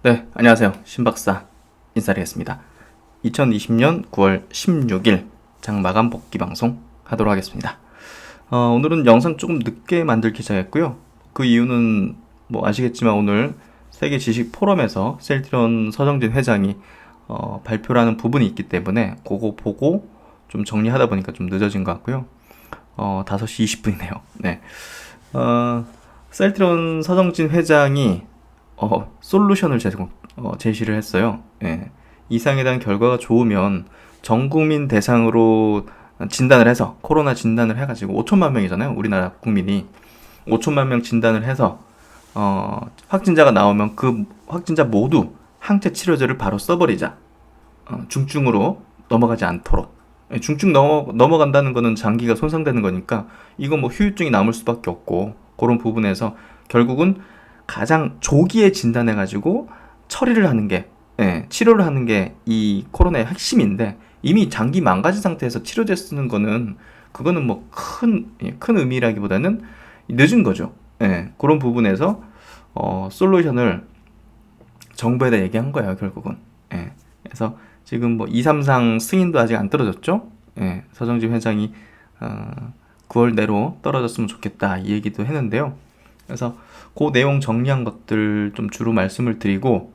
네, 안녕하세요. 신박사 인사드리겠습니다. 2020년 9월 16일 장 마감 복귀 방송 하도록 하겠습니다. 오늘은 영상 조금 늦게 만들기 시작했고요. 그 이유는 뭐 아시겠지만 오늘 세계 지식 포럼에서 셀트리온 서정진 회장이 발표라는 부분이 있기 때문에 그거 보고 좀 정리하다 보니까 좀 늦어진 것 같고요. 5시 20분이네요. 네. 셀트리온 서정진 회장이 솔루션을 제시를 했어요. 예. 이상에 대한 결과가 좋으면 전 국민 대상으로 진단을 해서 코로나 진단을 해가지고 5천만 명이잖아요. 우리나라 국민이 5천만 명 진단을 해서 확진자가 나오면 그 확진자 모두 항체 치료제를 바로 써버리자. 중증으로 넘어가지 않도록. 예, 중증 넘어간다는 거는 장기가 손상되는 거니까 이건 뭐 후유증이 남을 수밖에 없고 그런 부분에서 결국은 가장 조기에 진단해가지고 처리를 하는 게, 치료를 하는 게 이 코로나의 핵심인데 이미 장기 망가진 상태에서 치료제 쓰는 거는 그거는 뭐 큰 의미라기보다는 늦은 거죠. 그런 부분에서 솔루션을 정부에다 얘기한 거예요, 결국은. 그래서 지금 뭐 2, 3상 승인도 아직 안 떨어졌죠. 서정진 회장이 9월 내로 떨어졌으면 좋겠다 이 얘기도 했는데요. 그래서 그 내용 정리한 것들 좀 주로 말씀을 드리고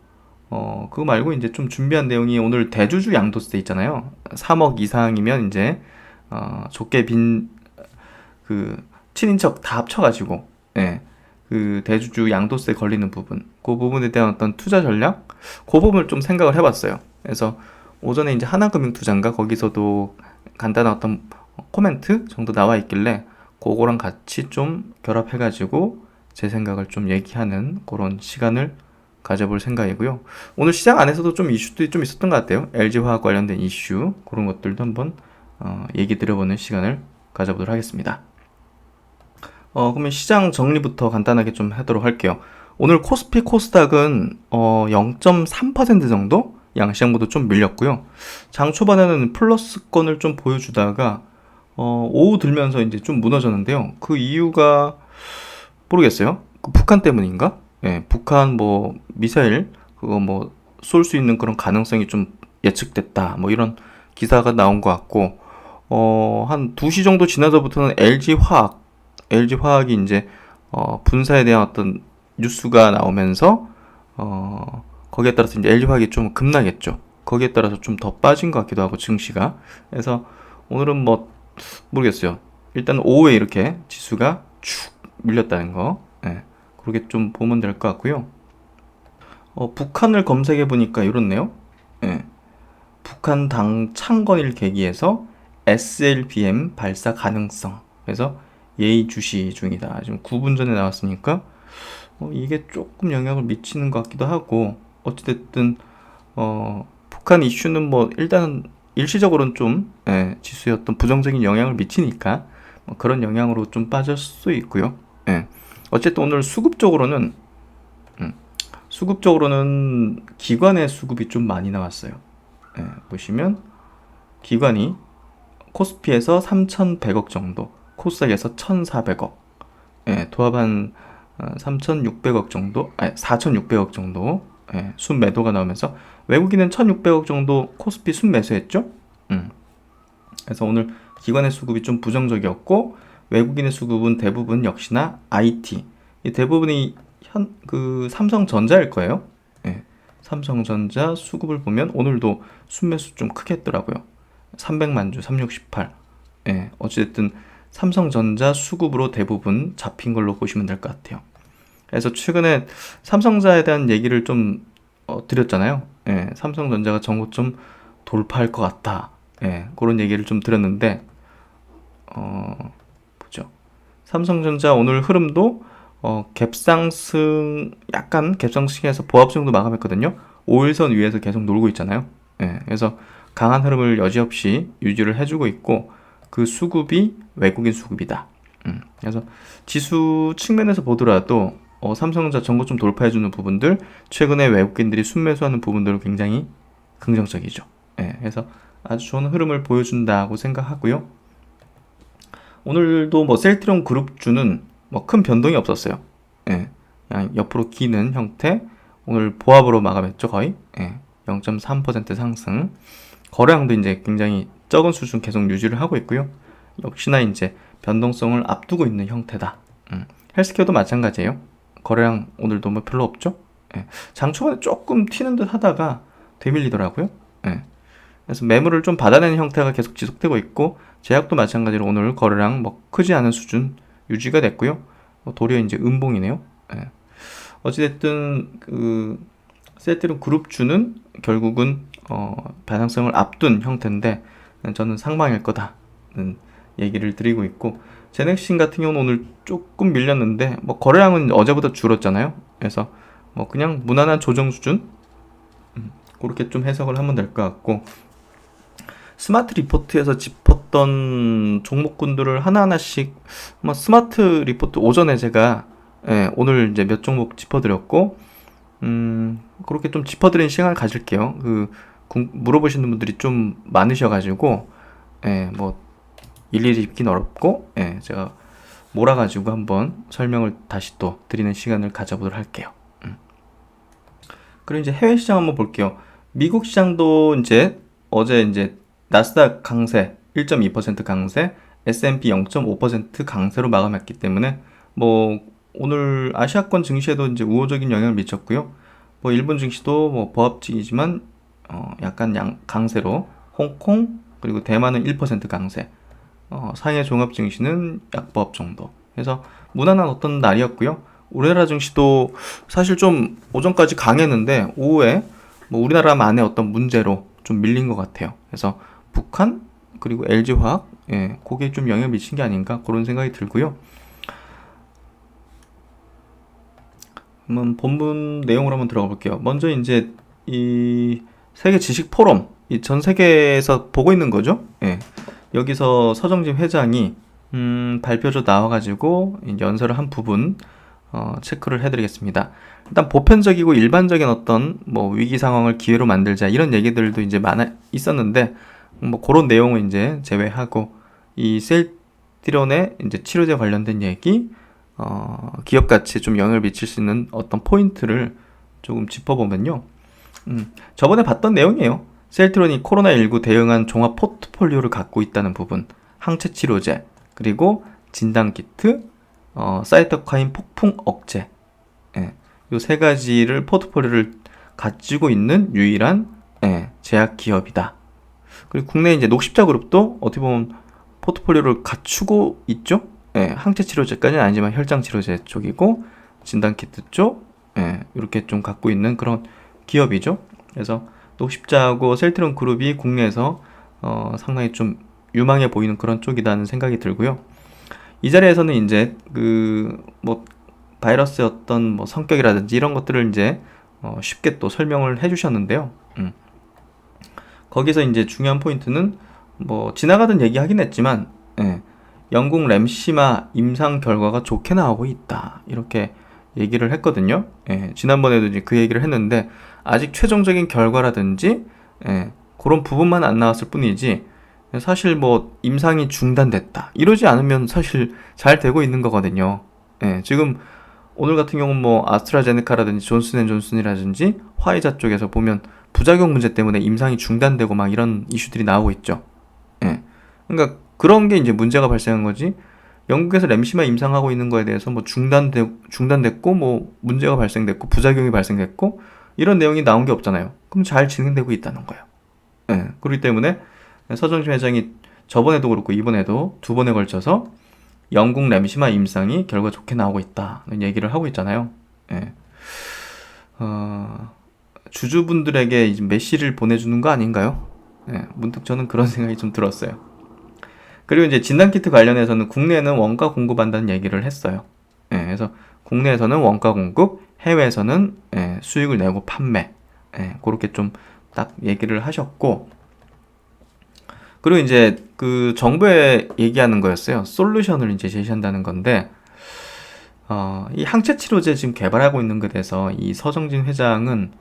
그거 말고 이제 좀 준비한 내용이 오늘 대주주 양도세 있잖아요. 3억 이상이면 이제 좋게 빈 그 친인척 다 합쳐가지고 그 대주주 양도세 걸리는 부분 그 부분에 대한 어떤 투자 전략 그 부분을 좀 생각을 해봤어요. 그래서 오전에 이제 하나금융투자인가 거기서도 간단한 어떤 코멘트 정도 나와 있길래 그거랑 같이 좀 결합해가지고 제 생각을 좀 얘기하는 그런 시간을 가져볼 생각이고요. 오늘 시장 안에서도 좀 이슈도 좀 있었던 것 같아요. LG화학 관련된 이슈 그런 것들도 한번 얘기 드려보는 시간을 가져보도록 하겠습니다. 그러면 시장 정리부터 간단하게 좀 하도록 할게요. 오늘 코스피 코스닥은 0.3% 정도 양시장보다 좀 밀렸고요. 장 초반에는 플러스권을 좀 보여주다가 오후 들면서 이제 좀 무너졌는데요. 그 이유가 모르겠어요. 그 북한 때문인가? 북한 뭐 미사일 그거 뭐 쏠 수 있는 그런 가능성이 좀 예측됐다. 뭐 이런 기사가 나온 것 같고 한 2시 정도 지나서부터는 LG화학이 이제 분사에 대한 어떤 뉴스가 나오면서 거기에 따라서 이제 LG화학이 좀 급락했죠. 거기에 따라서 좀 더 빠진 것 같기도 하고 증시가. 그래서 오늘은 뭐 모르겠어요. 일단 오후에 이렇게 지수가 축 밀렸다는 거. 그렇게 좀 보면 될 것 같고요. 북한을 검색해 보니까 이렇네요. 북한 당 창건일 계기에서 SLBM 발사 가능성. 그래서 예의주시 중이다. 지금 9분 전에 나왔으니까 이게 조금 영향을 미치는 것 같기도 하고 어찌됐든 북한 이슈는 뭐 일단은 일시적으로는 좀 지수에 어떤 부정적인 영향을 미치니까 뭐 그런 영향으로 좀 빠질 수 있고요. 어쨌든 오늘 수급적으로는 기관의 수급이 좀 많이 나왔어요. 보시면 기관이 코스피에서 3,100억 정도, 코스닥에서 1,400억, 도합한 3,600억 정도, 4,600억 정도 순매도가 나오면서 외국인은 1,600억 정도 코스피 순매수했죠. 그래서 오늘 기관의 수급이 좀 부정적이었고 외국인의 수급은 대부분 역시나 IT, 이 대부분이 삼성전자일 거예요. 삼성전자 수급을 보면 오늘도 순매수 좀 크게 했더라고요. 300만 주, 368. 어찌됐든 삼성전자 수급으로 대부분 잡힌 걸로 보시면 될 것 같아요. 그래서 최근에 삼성전자에 대한 얘기를 좀 드렸잖아요. 삼성전자가 전고점 돌파할 것 같다. 그런 얘기를 좀 드렸는데 보죠. 삼성전자 오늘 흐름도 약간 갭상승해서 보합 정도 마감했거든요. 5일선 위에서 계속 놀고 있잖아요. 그래서 강한 흐름을 여지없이 유지를 해주고 있고 그 수급이 외국인 수급이다. 그래서 지수 측면에서 보더라도 삼성전자 전고점 돌파해주는 부분들, 최근에 외국인들이 순매수하는 부분들은 굉장히 긍정적이죠. 그래서 아주 좋은 흐름을 보여준다고 생각하고요. 오늘도 뭐 셀트리온 그룹주는 뭐 큰 변동이 없었어요. 그냥 옆으로 기는 형태. 오늘 보합으로 마감했죠, 거의. 0.3% 상승. 거래량도 이제 굉장히 적은 수준 계속 유지를 하고 있고요. 역시나 이제 변동성을 앞두고 있는 형태다. 헬스케어도 마찬가지예요. 거래량 오늘도 뭐 별로 없죠. 장 초반에 조금 튀는 듯 하다가 되밀리더라고요. 그래서 매물을 좀 받아내는 형태가 계속 지속되고 있고, 제약도 마찬가지로 오늘 거래량 뭐 크지 않은 수준 유지가 됐고요. 도리어 이제 음봉이네요. 어찌됐든 그 셀트리온 그룹주는 결국은 반향성을 앞둔 형태인데, 저는 상방일 거다는 얘기를 드리고 있고, 제넥신 같은 경우는 오늘 조금 밀렸는데 뭐 거래량은 어제보다 줄었잖아요. 그래서 뭐 그냥 무난한 조정 수준, 그렇게 좀 해석을 하면 될 것 같고, 스마트 리포트에서 짚었던 종목군들을 하나하나씩, 뭐 스마트 리포트 오전에 제가 오늘 이제 몇 종목 짚어드렸고, 그렇게 좀 짚어드리는 시간을 가질게요. 물어보시는 분들이 좀 많으셔가지고, 뭐 일일이 짚긴 어렵고, 제가 몰아가지고 한번 설명을 다시 또 드리는 시간을 가져보도록 할게요. 그리고 이제 해외 시장 한번 볼게요. 미국 시장도 이제 어제 이제 나스닥 강세 1.2% 강세, S&P 0.5% 강세로 마감했기 때문에 뭐 오늘 아시아권 증시에도 이제 우호적인 영향을 미쳤고요. 뭐 일본 증시도 뭐 보합직이지만 약간 강세로, 홍콩 그리고 대만은 1% 강세, 상해 종합 증시는 약보합 정도. 그래서 무난한 어떤 날이었고요. 우리나라 증시도 사실 좀 오전까지 강했는데 오후에 뭐 우리나라만의 어떤 문제로 좀 밀린 것 같아요. 그래서 북한 그리고 LG화학, 그게 좀 영향을 미친 게 아닌가 그런 생각이 들고요. 한번 본문 내용으로 한번 들어가 볼게요. 먼저 이제 이 세계 지식 포럼, 이 전 세계에서 보고 있는 거죠. 여기서 서정진 회장이 발표조 나와가지고 연설을 한 부분 체크를 해드리겠습니다. 일단 보편적이고 일반적인 어떤 뭐 위기 상황을 기회로 만들자 이런 얘기들도 이제 많아 있었는데, 뭐 그런 내용을 이제 제외하고 이 셀트리온의 이제 치료제 관련된 얘기, 기업 가치에 좀 영향을 미칠 수 있는 어떤 포인트를 조금 짚어보면요. 저번에 봤던 내용이에요. 셀트리온이 코로나19 대응한 종합 포트폴리오를 갖고 있다는 부분, 항체 치료제, 그리고 진단키트, 사이토카인 폭풍 억제, 요 세 가지를 포트폴리오를 가지고 있는 유일한 제약 기업이다. 그리고 국내 이제 녹십자 그룹도 어떻게 보면 포트폴리오를 갖추고 있죠. 항체 치료제까지는 아니지만 혈장 치료제 쪽이고 진단키트 쪽, 이렇게 좀 갖고 있는 그런 기업이죠. 그래서 녹십자하고 셀트리온 그룹이 국내에서 상당히 좀 유망해 보이는 그런 쪽이라는 생각이 들고요. 이 자리에서는 이제 뭐 바이러스의 어떤 뭐 성격이라든지 이런 것들을 이제 쉽게 또 설명을 해주셨는데요. 거기서 이제 중요한 포인트는 뭐 지나가던 얘기 하긴 했지만, 영국 램시마 임상 결과가 좋게 나오고 있다 이렇게 얘기를 했거든요. 지난번에도 이제 그 얘기를 했는데 아직 최종적인 결과라든지 그런 부분만 안 나왔을 뿐이지, 사실 뭐 임상이 중단됐다 이러지 않으면 사실 잘 되고 있는 거거든요. 지금 오늘 같은 경우는 뭐 아스트라제네카라든지 존슨앤존슨이라든지 화이자 쪽에서 보면 부작용 문제 때문에 임상이 중단되고 막 이런 이슈들이 나오고 있죠. 그러니까 그런 게 이제 문제가 발생한 거지, 영국에서 램시마 임상하고 있는 거에 대해서 뭐 중단됐고 뭐 문제가 발생됐고 부작용이 발생됐고 이런 내용이 나온 게 없잖아요. 그럼 잘 진행되고 있다는 거예요. 그렇기 때문에 서정진 회장이 저번에도 그렇고 이번에도 두 번에 걸쳐서 영국 램시마 임상이 결과 좋게 나오고 있다는 얘기를 하고 있잖아요. 주주분들에게 이제 메시를 보내주는 거 아닌가요? 문득 저는 그런 생각이 좀 들었어요. 그리고 이제 진단키트 관련해서는 국내에는 원가 공급한다는 얘기를 했어요. 그래서 국내에서는 원가 공급, 해외에서는 수익을 내고 판매, 그렇게 좀 딱 얘기를 하셨고, 그리고 이제 그 정부에 얘기하는 거였어요. 솔루션을 이제 제시한다는 건데, 이 항체 치료제 지금 개발하고 있는 것에 대해서 이 서정진 회장은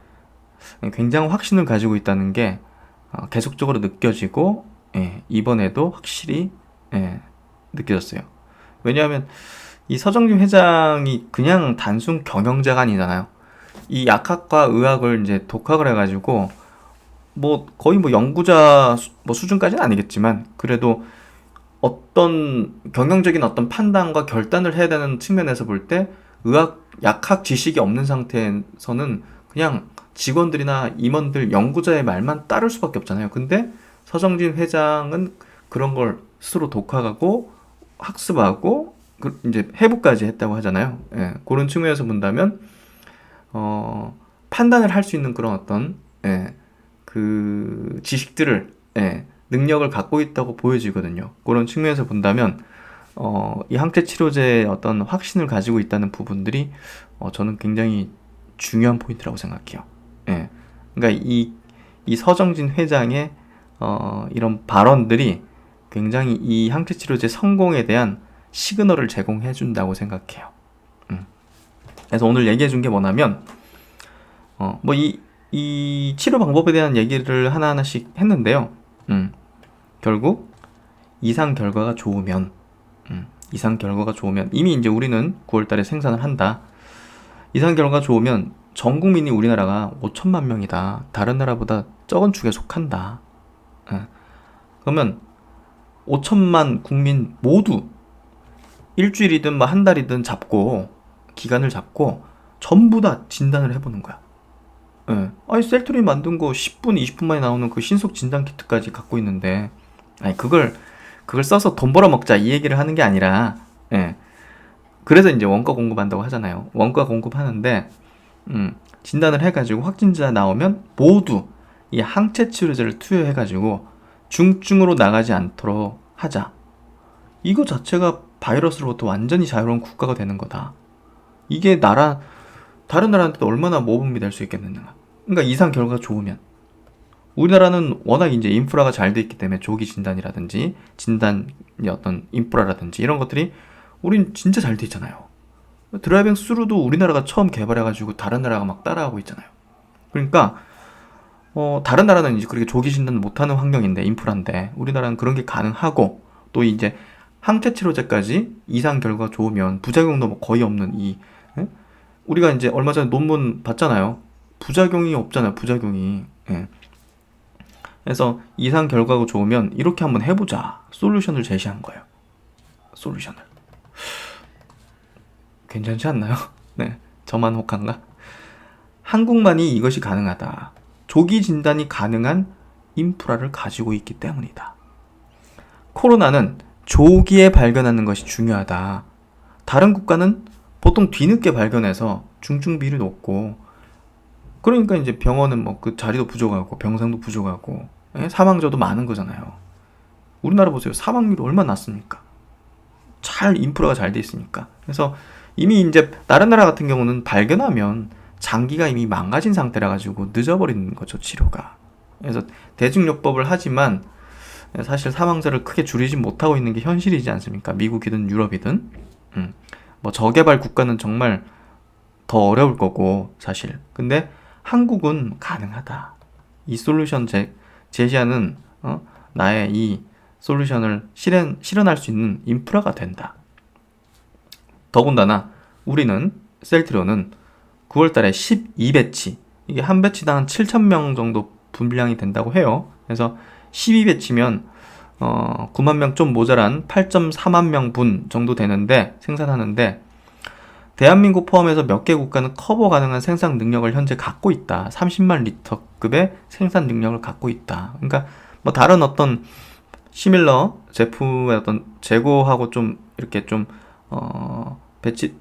굉장히 확신을 가지고 있다는 게 계속적으로 느껴지고, 이번에도 확실히 느껴졌어요. 왜냐하면 이 서정진 회장이 그냥 단순 경영자가 아니잖아요. 이 약학과 의학을 이제 독학을 해가지고 뭐 거의 뭐 연구자 뭐 수준까지는 아니겠지만 그래도 어떤 경영적인 어떤 판단과 결단을 해야 되는 측면에서 볼 때 의학 약학 지식이 없는 상태에서는 그냥 직원들이나 임원들 연구자의 말만 따를 수밖에 없잖아요. 근데 서정진 회장은 그런 걸 스스로 독학하고 학습하고 이제 회부까지 했다고 하잖아요. 예, 그런 측면에서 본다면 판단을 할 수 있는 그런 어떤 그 지식들을 능력을 갖고 있다고 보여지거든요. 그런 측면에서 본다면 이 항체 치료제의 어떤 확신을 가지고 있다는 부분들이 저는 굉장히 중요한 포인트라고 생각해요. 예. 그러니까 이 서정진 회장의 이런 발언들이 굉장히 이 항체 치료제 성공에 대한 시그널을 제공해 준다고 생각해요. 그래서 오늘 얘기해 준 게 뭐냐면 뭐 이 치료 방법에 대한 얘기를 하나하나씩 했는데요. 결국 이상 결과가 좋으면 이미 이제 우리는 9월 달에 생산을 한다. 이상 결과가 좋으면 전 국민이 우리나라가 5천만 명이다. 다른 나라보다 적은 축에 속한다. 그러면 5천만 국민 모두 일주일이든 뭐 한 달이든 잡고 기간을 잡고 전부 다 진단을 해보는 거야. 아니 셀트린 만든 거 10분, 20분 만에 나오는 그 신속 진단 키트까지 갖고 있는데, 아니 그걸 써서 돈 벌어 먹자 이 얘기를 하는 게 아니라, 그래서 이제 원가 공급한다고 하잖아요. 원가 공급하는데, 진단을 해가지고 확진자 나오면 모두 이 항체 치료제를 투여해가지고 중증으로 나가지 않도록 하자. 이거 자체가 바이러스로부터 완전히 자유로운 국가가 되는 거다. 이게 다른 나라한테도 얼마나 모범이 될 수 있겠느냐. 그러니까 이상 결과가 좋으면. 우리나라는 워낙 이제 인프라가 잘 돼 있기 때문에 조기 진단이라든지 진단의 어떤 인프라라든지 이런 것들이 우린 진짜 잘 돼 있잖아요. 드라이빙 스루도 우리나라가 처음 개발해가지고 다른 나라가 막 따라하고 있잖아요. 그러니까 다른 나라는 이제 그렇게 조기 진단 못하는 환경인데 인프라인데 우리나라는 그런 게 가능하고 또 이제 항체 치료제까지 이상 결과가 좋으면 부작용도 뭐 거의 없는 우리가 이제 얼마 전에 논문 봤잖아요. 부작용이 없잖아요. 부작용이. 그래서 이상 결과가 좋으면 이렇게 한번 해보자. 솔루션을 제시한 거예요. 솔루션을. 괜찮지 않나요? 네. 저만 혹한가? 한국만이 이것이 가능하다. 조기 진단이 가능한 인프라를 가지고 있기 때문이다. 코로나는 조기에 발견하는 것이 중요하다. 다른 국가는 보통 뒤늦게 발견해서 중증비율이 높고, 그러니까 이제 병원은 뭐 그 자리도 부족하고 병상도 부족하고 사망자도 많은 거잖아요. 우리나라 보세요. 사망률이 얼마나 낮습니까? 인프라가 잘 돼 있으니까. 그래서 이미 이제 다른 나라 같은 경우는 발견하면 장기가 이미 망가진 상태라 가지고 늦어버리는 거죠, 치료가. 그래서 대중요법을 하지만 사실 사망자를 크게 줄이지 못하고 있는 게 현실이지 않습니까? 미국이든 유럽이든. 뭐 저개발 국가는 정말 더 어려울 거고 사실. 근데 한국은 가능하다. 이 솔루션 제시하는 나의 이 솔루션을 실현할 수 있는 인프라가 된다. 더군다나 우리는 셀트리온은 9월달에 12배치, 이게 한 배치당 7,000명 정도 분량이 된다고 해요. 그래서 12배치면 9만 명 좀 모자란 8.4만 명 분 정도 되는데 생산하는데, 대한민국 포함해서 몇 개 국가는 커버 가능한 생산 능력을 현재 갖고 있다. 30만 리터급의 생산 능력을 갖고 있다. 그러니까 뭐 다른 어떤 시밀러 제품의 어떤 재고하고 좀 이렇게 좀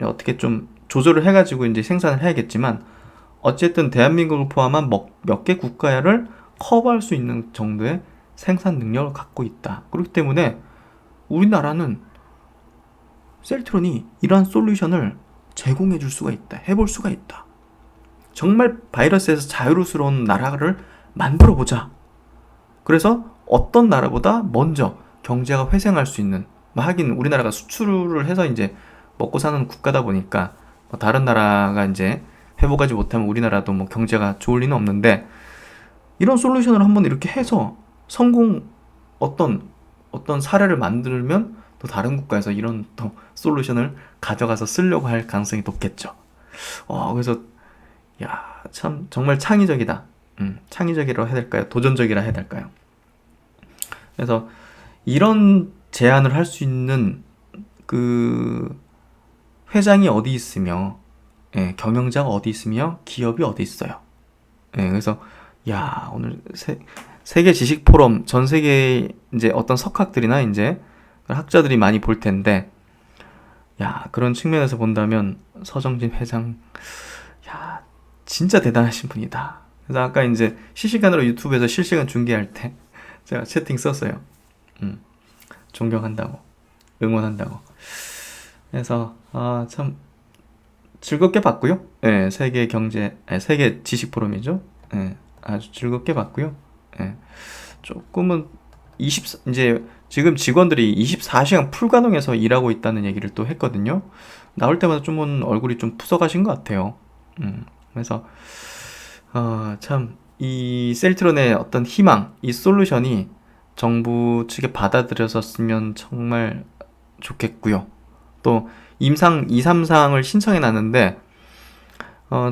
어떻게 좀 조절을 해가지고 이제 생산을 해야겠지만, 어쨌든 대한민국을 포함한 몇 개 국가를 커버할 수 있는 정도의 생산 능력을 갖고 있다. 그렇기 때문에 우리나라는 셀트론이 이러한 솔루션을 제공해 줄 수가 있다. 해볼 수가 있다. 정말 바이러스에서 자유로운 나라를 만들어 보자. 그래서 어떤 나라보다 먼저 경제가 회생할 수 있는, 하긴 우리나라가 수출을 해서 이제 먹고 사는 국가다 보니까 다른 나라가 이제 회복하지 못하면 우리나라도 뭐 경제가 좋을 리는 없는데, 이런 솔루션을 한번 이렇게 해서 어떤 사례를 만들면 또 다른 국가에서 이런 또 솔루션을 가져가서 쓰려고 할 가능성이 높겠죠. 그래서 야, 참 정말 창의적이다. 창의적이라고 해야 될까요? 도전적이라 해야 될까요? 그래서 이런 제안을 할 수 있는 그 회장이 어디 있으며, 예, 경영자가 어디 있으며, 기업이 어디 있어요. 예, 그래서 야, 오늘 세계 지식 포럼 전 세계 이제 어떤 석학들이나 이제 학자들이 많이 볼 텐데, 야, 그런 측면에서 본다면 서정진 회장, 야, 진짜 대단하신 분이다. 그래서 아까 이제 실시간으로 유튜브에서 실시간 중계할 때 제가 채팅 썼어요. 존경한다고, 응원한다고. 그래서 참 즐겁게 봤고요. 예, 세계 지식 포럼이죠. 예, 아주 즐겁게 봤고요. 예, 조금은 이제 지금 직원들이 24시간 풀 가동해서 일하고 있다는 얘기를 또 했거든요. 나올 때마다 좀 얼굴이 좀 푸석하신 것 같아요. 그래서 참 이 셀트론의 어떤 희망, 이 솔루션이 정부 측에 받아들여졌으면 정말 좋겠고요. 또 임상 2, 3사항을 신청해 놨는데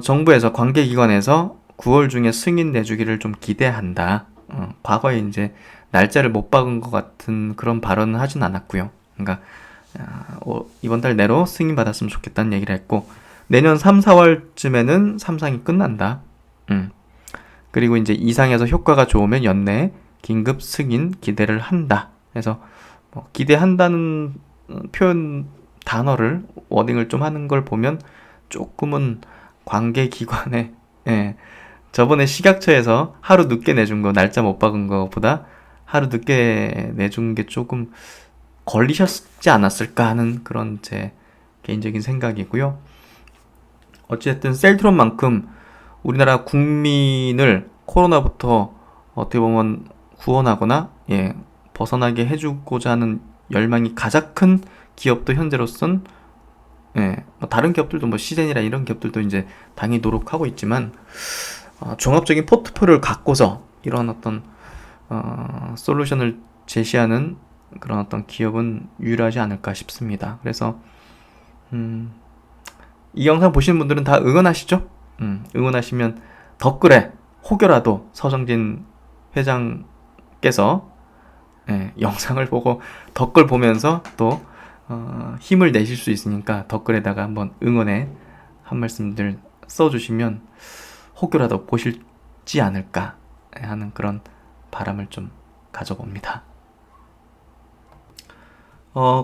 정부에서 관계기관에서 9월 중에 승인 내주기를 좀 기대한다. 과거에 이제 날짜를 못 박은 것 같은 그런 발언은 하진 않았고요. 그러니까 이번 달 내로 승인 받았으면 좋겠다는 얘기를 했고, 내년 3, 4월쯤에는 3상이 끝난다. 그리고 이제 이상에서 효과가 좋으면 연내 긴급 승인 기대를 한다. 그래서 기대한다는 표현 단어를 워딩을 좀 하는 걸 보면 조금은 관계기관에, 예, 저번에 식약처에서 하루 늦게 내준 거, 날짜 못 박은 거보다 하루 늦게 내준 게 조금 걸리셨지 않았을까 하는 그런 제 개인적인 생각이고요. 어쨌든 셀트론만큼 우리나라 국민을 코로나부터 어떻게 보면 구원하거나, 예, 벗어나게 해주고자 하는 열망이 가장 큰 기업도 현재로선, 예, 다른 기업들도 시젠이라 이런 기업들도 이제 당연히 노력하고 있지만, 종합적인 포트폴리오를 갖고서 이런 어떤 솔루션을 제시하는 그런 어떤 기업은 유일하지 않을까 싶습니다. 그래서 이 영상 보시는 분들은 다 응원하시죠? 응원하시면 댓글에 혹여라도 서정진 회장께서, 예, 영상을 보고 댓글 보면서 또 힘을 내실 수 있으니까 댓글에다가 한번 응원의 한 말씀들 써주시면 혹여라도 보실지 않을까 하는 그런 바람을 좀 가져봅니다.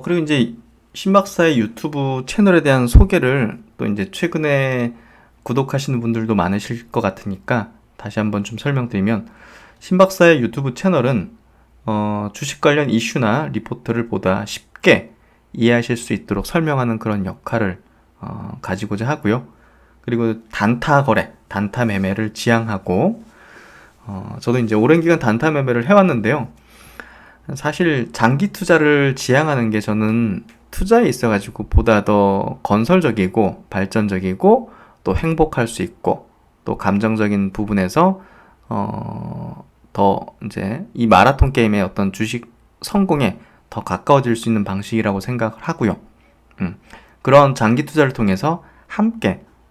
그리고 이제 신박사의 유튜브 채널에 대한 소개를 또 이제 최근에 구독하시는 분들도 많으실 것 같으니까 다시 한번 좀 설명드리면, 신박사의 유튜브 채널은 주식 관련 이슈나 리포트를 보다 쉽게 이해하실 수 있도록 설명하는 그런 역할을 가지고자 하고요. 그리고 단타 거래, 단타 매매를 지향하고, 저도 이제 오랜 기간 단타 매매를 해왔는데요. 사실 장기 투자를 지향하는 게 저는 투자에 있어가지고 보다 더 건설적이고 발전적이고 또 행복할 수 있고 또 감정적인 부분에서 더 이제 이 마라톤 게임의 어떤 주식 성공에 더 가까워질 수 있는 방식이라고 생각을 하고요. 그런 장기 투자를 통해서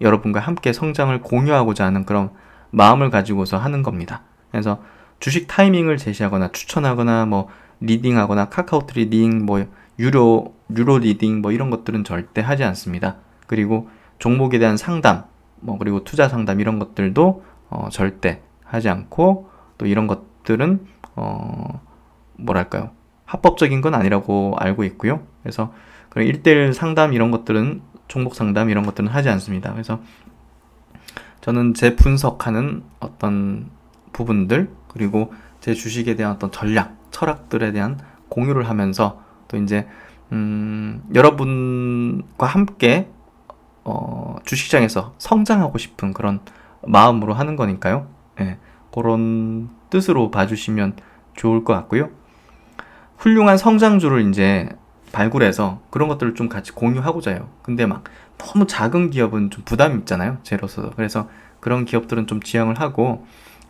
여러분과 함께 성장을 공유하고자 하는 그런 마음을 가지고서 하는 겁니다. 그래서 주식 타이밍을 제시하거나 추천하거나 리딩하거나 카카오톡 리딩, 유로 리딩 이런 것들은 절대 하지 않습니다. 그리고 종목에 대한 상담, 그리고 투자 상담 이런 것들도 절대 하지 않고, 또 이런 것들은 뭐랄까요, 합법적인 건 아니라고 알고 있고요. 그래서 그런 1대1 상담 이런 것들은, 종목 상담 이런 것들은 하지 않습니다. 그래서 저는 제 분석하는 어떤 부분들, 그리고 제 주식에 대한 어떤 전략, 철학들에 대한 공유를 하면서 또 이제 여러분과 함께 주식시장에서 성장하고 싶은 그런 마음으로 하는 거니까요. 예, 그런 뜻으로 봐주시면 좋을 것 같고요. 훌륭한 성장주를 이제 발굴해서 그런 것들을 좀 같이 공유하고자 해요. 근데 너무 작은 기업은 좀 부담이 있잖아요, 제로서. 그래서 그런 기업들은 좀 지향을 하고,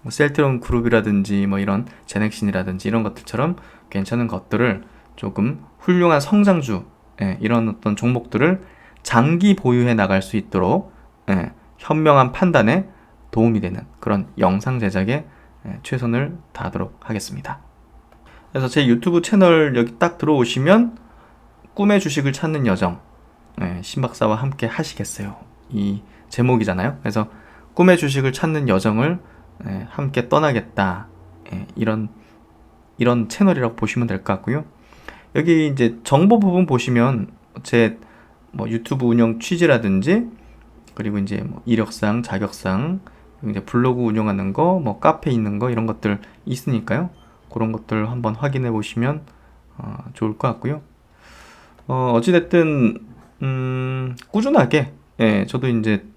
셀트론 그룹이라든지 이런 제넥신이라든지 이런 것들처럼 괜찮은 것들을 조금 훌륭한 성장주, 예, 이런 어떤 종목들을 장기 보유해 나갈 수 있도록, 예, 현명한 판단에 도움이 되는 그런 영상 제작에 최선을 다하도록 하겠습니다. 그래서 제 유튜브 채널 여기 딱 들어오시면 꿈의 주식을 찾는 여정, 신박사와 함께 하시겠어요, 이 제목이잖아요. 그래서 꿈의 주식을 찾는 여정을 함께 떠나겠다, 이런 채널이라고 보시면 될 것 같고요. 여기 이제 정보 부분 보시면 제 뭐 유튜브 운영 취지라든지, 그리고 이제 뭐 이력상, 자격상, 그리고 이제 블로그 운영하는 거, 뭐 카페 있는 거, 이런 것들 있으니까요. 그런 것들 한번 확인해 보시면 좋을 것 같고요. 어찌됐든 꾸준하게, 저도 이제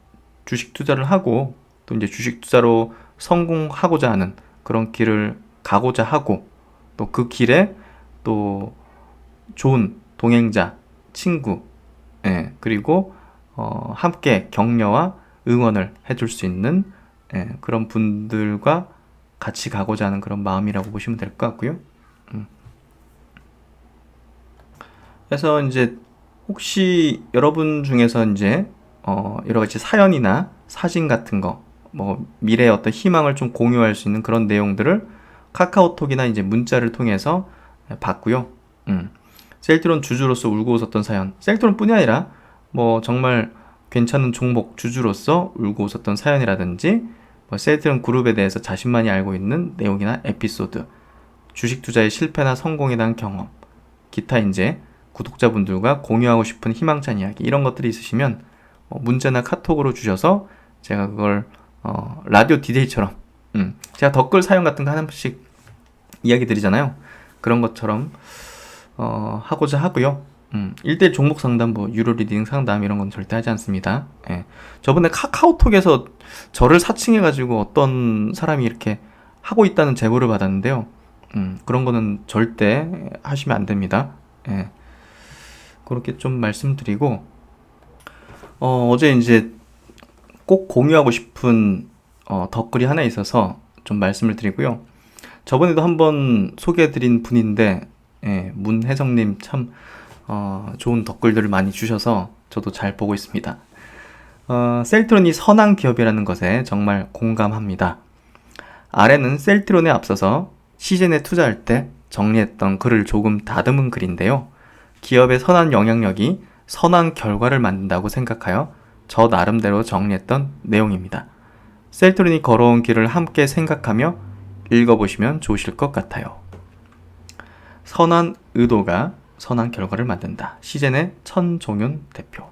주식 투자를 하고, 또 이제 주식 투자로 성공하고자 하는 그런 길을 가고자 하고, 또 그 길에 또 좋은 동행자, 친구, 그리고 함께 격려와 응원을 해줄 수 있는 그런 분들과 같이 가고자 하는 그런 마음이라고 보시면 될 것 같고요. 그래서 이제 혹시 여러분 중에서 이제 여러 가지 사연이나 사진 같은 거, 뭐 미래의 어떤 희망을 좀 공유할 수 있는 그런 내용들을 카카오톡이나 이제 문자를 통해서 봤고요. 셀트론 주주로서 울고 웃었던 사연, 셀트론뿐이 아니라 뭐 정말 괜찮은 종목 주주로서 울고 웃었던 사연이라든지, 뭐 셀트론 그룹에 대해서 자신만이 알고 있는 내용이나 에피소드, 주식 투자의 실패나 성공에 대한 경험, 기타 이제 구독자분들과 공유하고 싶은 희망찬 이야기, 이런 것들이 있으시면 문자나 카톡으로 주셔서 제가 그걸 라디오 DJ처럼, 제가 댓글 사연 같은 거 하나씩 이야기 드리잖아요. 그런 것처럼 하고자 하고요. 1대1 종목 상담, 뭐 유료 리딩 상담, 이런 건 절대 하지 않습니다. 저번에 카카오톡에서 저를 사칭해가지고 어떤 사람이 이렇게 하고 있다는 제보를 받았는데요. 그런 거는 절대 하시면 안 됩니다. 그렇게 좀 말씀드리고, 어제 이제 꼭 공유하고 싶은 댓글이 하나 있어서 좀 말씀을 드리고요. 저번에도 한번 소개해드린 분인데, 문혜정님 참 좋은 댓글들을 많이 주셔서 저도 잘 보고 있습니다. 셀트론이 선한 기업이라는 것에 정말 공감합니다. 아래는 셀트론에 앞서서 시즌에 투자할 때 정리했던 글을 조금 다듬은 글인데요. 기업의 선한 영향력이 선한 결과를 만든다고 생각하여 저 나름대로 정리했던 내용입니다. 셀트론이 걸어온 길을 함께 생각하며 읽어보시면 좋으실 것 같아요. 선한 의도가 선한 결과를 만든다. 시젠의 천종윤 대표.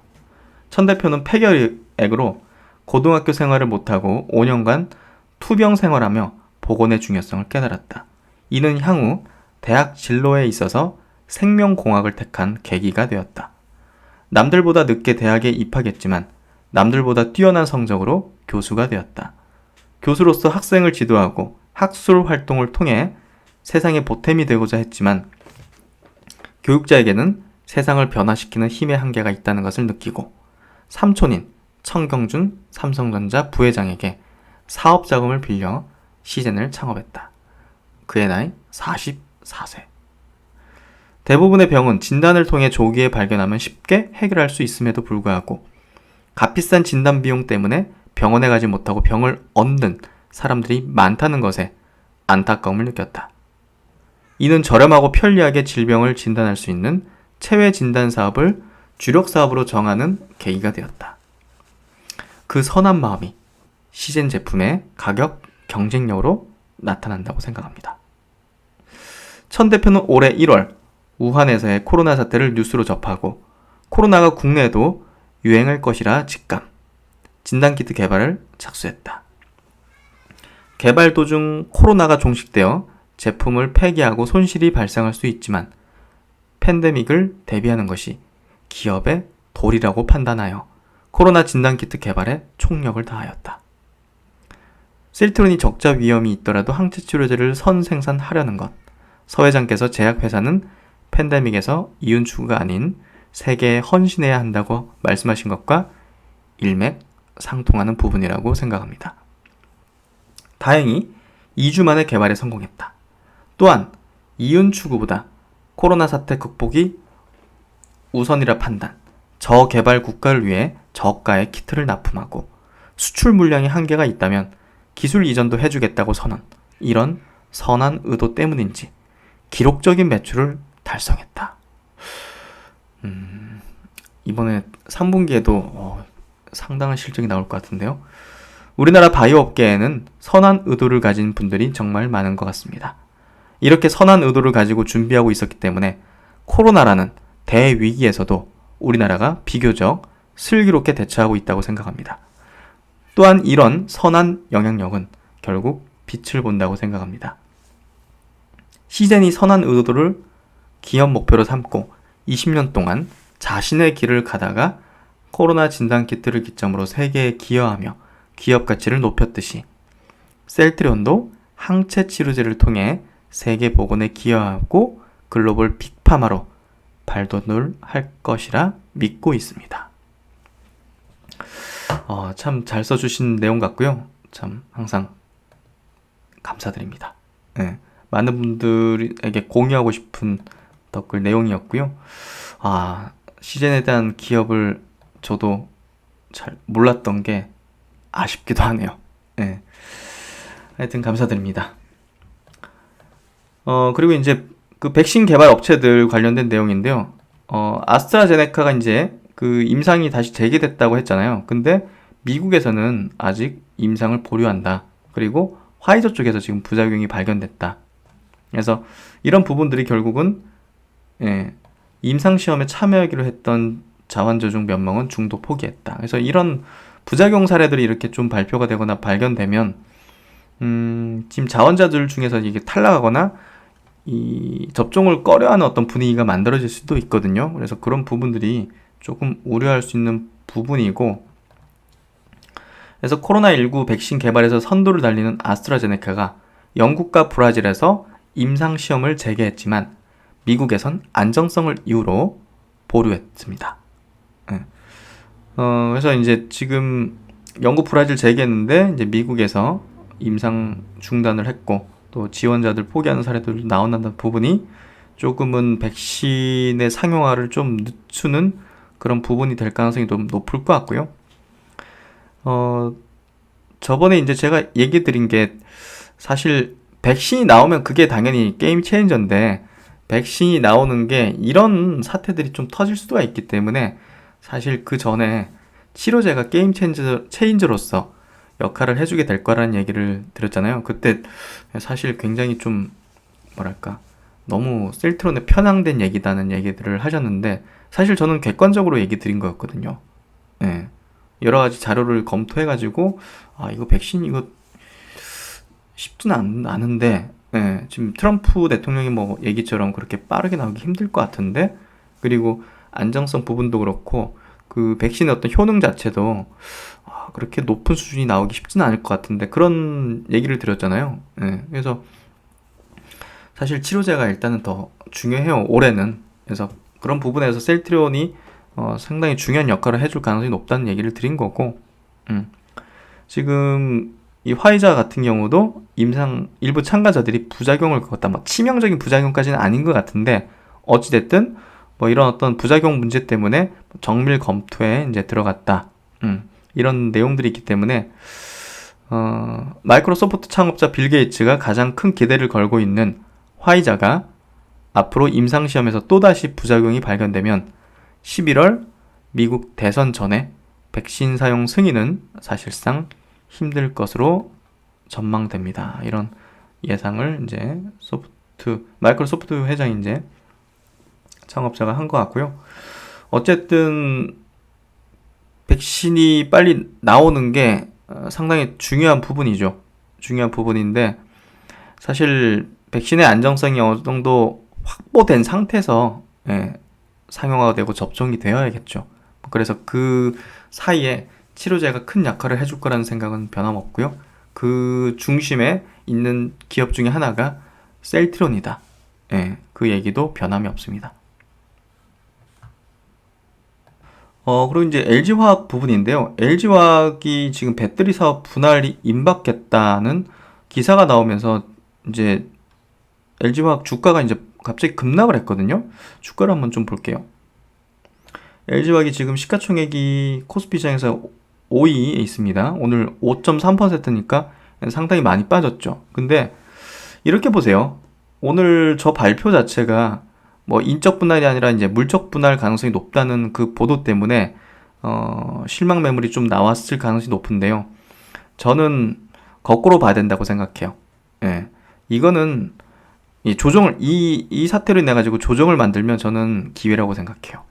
천 대표는 폐결핵으로 고등학교 생활을 못하고 5년간 투병 생활하며 보건의 중요성을 깨달았다. 이는 향후 대학 진로에 있어서 생명공학을 택한 계기가 되었다. 남들보다 늦게 대학에 입학했지만 남들보다 뛰어난 성적으로 교수가 되었다. 교수로서 학생을 지도하고 학술 활동을 통해 세상의 보탬이 되고자 했지만 교육자에게는 세상을 변화시키는 힘의 한계가 있다는 것을 느끼고 삼촌인 청경준 삼성전자 부회장에게 사업 자금을 빌려 시젠을 창업했다. 그의 나이 44세. 대부분의 병은 진단을 통해 조기에 발견하면 쉽게 해결할 수 있음에도 불구하고 값비싼 진단 비용 때문에 병원에 가지 못하고 병을 얻는 사람들이 많다는 것에 안타까움을 느꼈다. 이는 저렴하고 편리하게 질병을 진단할 수 있는 체외 진단 사업을 주력 사업으로 정하는 계기가 되었다. 그 선한 마음이 시젠 제품의 가격 경쟁력으로 나타난다고 생각합니다. 천 대표는 올해 1월 우한에서의 코로나 사태를 뉴스로 접하고 코로나가 국내에도 유행할 것이라 직감, 진단키트 개발을 착수했다. 개발 도중 코로나가 종식되어 제품을 폐기하고 손실이 발생할 수 있지만 팬데믹을 대비하는 것이 기업의 도리라고 판단하여 코로나 진단키트 개발에 총력을 다하였다. 셀트론이 적자 위험이 있더라도 항체 치료제를 선생산하려는 것, 서 회장께서 제약회사는 팬데믹에서 이윤 추구가 아닌 세계에 헌신해야 한다고 말씀하신 것과 일맥상통하는 부분이라고 생각합니다. 다행히 2주 만에 개발에 성공했다. 또한 이윤 추구보다 코로나 사태 극복이 우선이라 판단, 저개발 국가를 위해 저가의 키트를 납품하고 수출 물량이 한계가 있다면 기술 이전도 해주겠다고 선언. 이런 선한 의도 때문인지 기록적인 매출을 달성했다. 이번에 3분기에도 상당한 실적이 나올 것 같은데요. 우리나라 바이오 업계에는 선한 의도를 가진 분들이 정말 많은 것 같습니다. 이렇게 선한 의도를 가지고 준비하고 있었기 때문에 코로나라는 대위기에서도 우리나라가 비교적 슬기롭게 대처하고 있다고 생각합니다. 또한 이런 선한 영향력은 결국 빛을 본다고 생각합니다. 시젠이 선한 의도를 기업 목표로 삼고 20년 동안 자신의 길을 가다가 코로나 진단키트를 기점으로 세계에 기여하며 기업 가치를 높였듯이 셀트리온도 항체 치료제를 통해 세계 복원에 기여하고 글로벌 빅파마로 발돋움을 할 것이라 믿고 있습니다. 참 잘 써주신 내용 같고요. 참 항상 감사드립니다. 네, 많은 분들에게 공유하고 싶은 댓글 내용이었고요. 시젠에 대한 기업을 저도 잘 몰랐던 게 아쉽기도 하네요. 네. 하여튼 감사드립니다. 그리고 이제 그 백신 개발 업체들 관련된 내용인데요. 아스트라제네카가 이제 그 임상이 다시 재개됐다고 했잖아요. 근데 미국에서는 아직 임상을 보류한다. 그리고 화이저 쪽에서 지금 부작용이 발견됐다. 그래서 이런 부분들이 결국은 임상시험에 참여하기로 했던 자원조종 몇 명은 중도 포기했다. 그래서 이런 부작용 사례들이 이렇게 좀 발표가 되거나 발견되면 지금 자원자들 중에서 이게 탈락하거나 이 접종을 꺼려하는 어떤 분위기가 만들어질 수도 있거든요. 그래서 그런 부분들이 조금 우려할 수 있는 부분이고, 그래서 코로나19 백신 개발에서 선두를 달리는 아스트라제네카가 영국과 브라질에서 임상시험을 재개했지만 미국에선 안정성을 이유로 보류했습니다. 그래서 이제 지금 영국, 브라질 재개했는데 이제 미국에서 임상 중단을 했고 또 지원자들 포기하는 사례도 나온다는 부분이 조금은 백신의 상용화를 좀 늦추는 그런 부분이 될 가능성이 좀 높을 것 같고요. 저번에 이제 제가 얘기 드린 게 사실 백신이 나오면 그게 당연히 게임 체인저인데 백신이 나오는 게 이런 사태들이 좀 터질 수가 있기 때문에 사실 그 전에 치료제가 게임 체인저로서 역할을 해주게 될 거라는 얘기를 드렸잖아요. 그때 사실 굉장히 좀 뭐랄까 너무 셀트론에 편향된 얘기다는 얘기들을 하셨는데 사실 저는 객관적으로 얘기 드린 거였거든요. 예. 여러 가지 자료를 검토해가지고 이거 백신 이거 쉽지는 않은데 지금 트럼프 대통령이 뭐 얘기처럼 그렇게 빠르게 나오기 힘들 것 같은데, 그리고 안정성 부분도 그렇고 그 백신의 어떤 효능 자체도 그렇게 높은 수준이 나오기 쉽지는 않을 것 같은데 그런 얘기를 드렸잖아요. 그래서 사실 치료제가 일단은 더 중요해요, 올해는. 그래서 그런 부분에서 셀트리온이 상당히 중요한 역할을 해줄 가능성이 높다는 얘기를 드린 거고, 지금 이 화이자 같은 경우도 임상 일부 참가자들이 부작용을 겪었다. 뭐 치명적인 부작용까지는 아닌 것 같은데 어찌됐든 뭐 이런 어떤 부작용 문제 때문에 정밀 검토에 이제 들어갔다. 이런 내용들이 있기 때문에 마이크로소프트 창업자 빌 게이츠가 가장 큰 기대를 걸고 있는 화이자가 앞으로 임상시험에서 또다시 부작용이 발견되면 11월 미국 대선 전에 백신 사용 승인은 사실상 힘들 것으로 전망됩니다. 이런 예상을 이제 마이크로소프트 회장이 이제 창업자가 한 것 같고요. 어쨌든 백신이 빨리 나오는 게 상당히 중요한 부분이죠. 중요한 부분인데 사실 백신의 안정성이 어느 정도 확보된 상태에서 상용화가 되고 접종이 되어야겠죠. 그래서 그 사이에 치료제가 큰 역할을 해줄 거라는 생각은 변함없고요. 그 중심에 있는 기업 중에 하나가 셀트리온이다. 그 얘기도 변함이 없습니다. 그리고 이제 LG화학 부분인데요. LG화학이 지금 배터리 사업 분할이 임박했다는 기사가 나오면서 이제 LG화학 주가가 이제 갑자기 급락을 했거든요. 주가를 한번 좀 볼게요. LG화학이 지금 시가총액이 코스피 시장에서 5위에 있습니다. 오늘 5.3%니까 상당히 많이 빠졌죠. 근데 이렇게 보세요. 오늘 저 발표 자체가 뭐 인적 분할이 아니라 이제 물적 분할 가능성이 높다는 그 보도 때문에 실망 매물이 좀 나왔을 가능성이 높은데요. 저는 거꾸로 봐야 된다고 생각해요. 예. 이거는 이 조정을 이 사태로 인해 가지고 조정을 만들면 저는 기회라고 생각해요.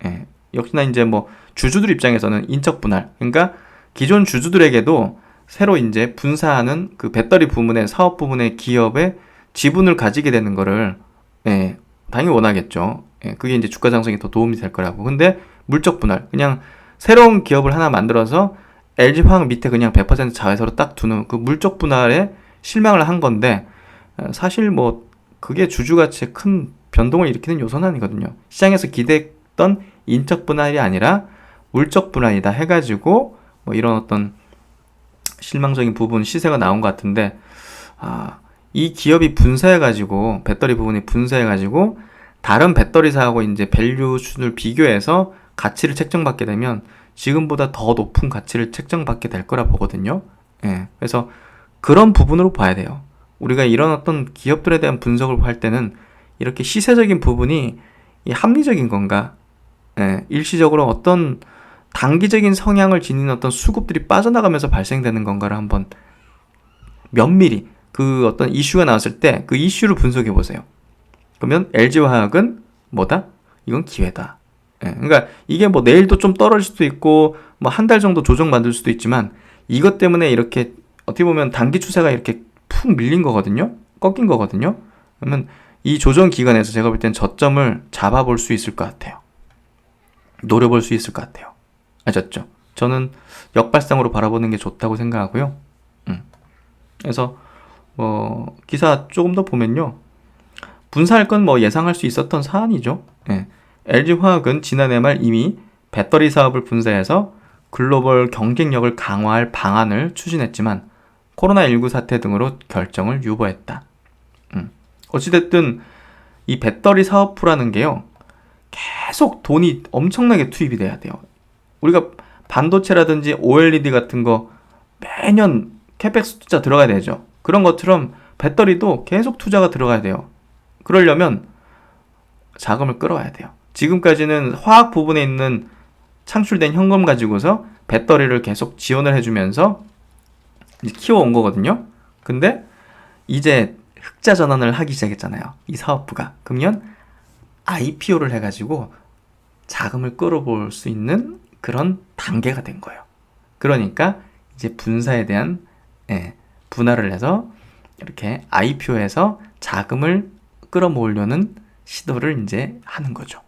예. 역시나 이제 뭐 주주들 입장에서는 인적 분할, 그러니까 기존 주주들에게도 새로 이제 분사하는 그 배터리 부문의 사업 부문의 기업의 지분을 가지게 되는 거를 예, 당연히 원하겠죠. 예, 그게 이제 주가 상승에 더 도움이 될 거라고. 근데 물적 분할, 그냥 새로운 기업을 하나 만들어서 LG화학 밑에 그냥 100% 자회사로 딱 두는 그 물적 분할에 실망을 한 건데 사실 뭐 그게 주주 가치에 큰 변동을 일으키는 요소는 아니거든요. 시장에서 기대했던 인적 분할이 아니라 물적 분할이다 해가지고 뭐 이런 어떤 실망적인 부분 시세가 나온 것 같은데 이 기업이 분사해가지고 배터리 부분이 분사해가지고 다른 배터리사하고 이제 밸류 수준을 비교해서 가치를 책정받게 되면 지금보다 더 높은 가치를 책정받게 될 거라 보거든요. 예, 그래서 그런 부분으로 봐야 돼요. 우리가 이런 어떤 기업들에 대한 분석을 할 때는 이렇게 시세적인 부분이 합리적인 건가, 예, 일시적으로 어떤 단기적인 성향을 지닌 어떤 수급들이 빠져나가면서 발생되는 건가를 한번 면밀히 그 어떤 이슈가 나왔을 때 그 이슈를 분석해 보세요. 그러면 LG화학은 뭐다? 이건 기회다. 예, 그러니까 이게 뭐 내일도 좀 떨어질 수도 있고 뭐 한 달 정도 조정 만들 수도 있지만 이것 때문에 이렇게 어떻게 보면 단기 추세가 이렇게 푹 밀린 거거든요. 꺾인 거거든요. 그러면 이 조정 기간에서 제가 볼 땐 저점을 잡아볼 수 있을 것 같아요. 노려볼 수 있을 것 같아요. 아셨죠? 저는 역발상으로 바라보는 게 좋다고 생각하고요. 그래서 기사 조금 더 보면요. 분사할 건 뭐 예상할 수 있었던 사안이죠. 예. LG화학은 지난해 말 이미 배터리 사업을 분사해서 글로벌 경쟁력을 강화할 방안을 추진했지만 코로나19 사태 등으로 결정을 유보했다. 어찌됐든 이 배터리 사업부라는 게요. 계속 돈이 엄청나게 투입이 돼야 돼요. 우리가 반도체라든지 OLED 같은 거 매년 캐펙스 투자 들어가야 되죠. 그런 것처럼 배터리도 계속 투자가 들어가야 돼요. 그러려면 자금을 끌어와야 돼요. 지금까지는 화학 부분에 있는 창출된 현금 가지고서 배터리를 계속 지원을 해주면서 이제 키워온 거거든요. 근데 이제 흑자 전환을 하기 시작했잖아요. 이 사업부가. 그러면 IPO를 해가지고 자금을 끌어볼 수 있는 그런 단계가 된 거예요. 그러니까 이제 분사에 대한 분할을 해서 이렇게 IPO에서 자금을 끌어모으려는 시도를 이제 하는 거죠.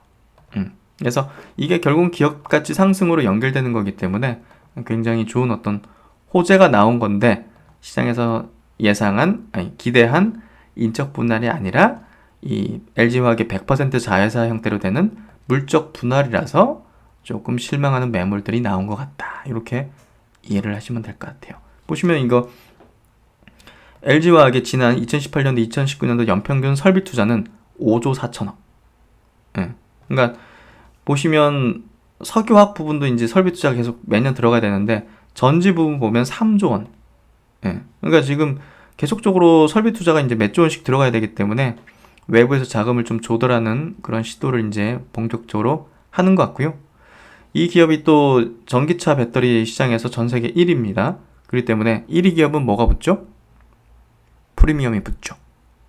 그래서 이게 결국 기업 가치 상승으로 연결되는 거기 때문에 굉장히 좋은 어떤 호재가 나온 건데 시장에서 기대한 인적 분할이 아니라 이 LG화학의 100% 자회사 형태로 되는 물적 분할이라서 조금 실망하는 매물들이 나온 것 같다. 이렇게 이해를 하시면 될 것 같아요. 보시면 이거 LG화학의 지난 2018년도 2019년도 연평균 설비 투자는 5조 4천억. 예. 그러니까 보시면 석유화학 부분도 이제 설비 투자가 계속 매년 들어가야 되는데 전지 부분 보면 3조 원. 예. 그러니까 지금 계속적으로 설비 투자가 이제 몇 조 원씩 들어가야 되기 때문에 외부에서 자금을 좀 조달하는 그런 시도를 이제 본격적으로 하는 것 같고요. 이 기업이 또 전기차 배터리 시장에서 전 세계 1위입니다. 그렇기 때문에 1위 기업은 뭐가 붙죠? 프리미엄이 붙죠.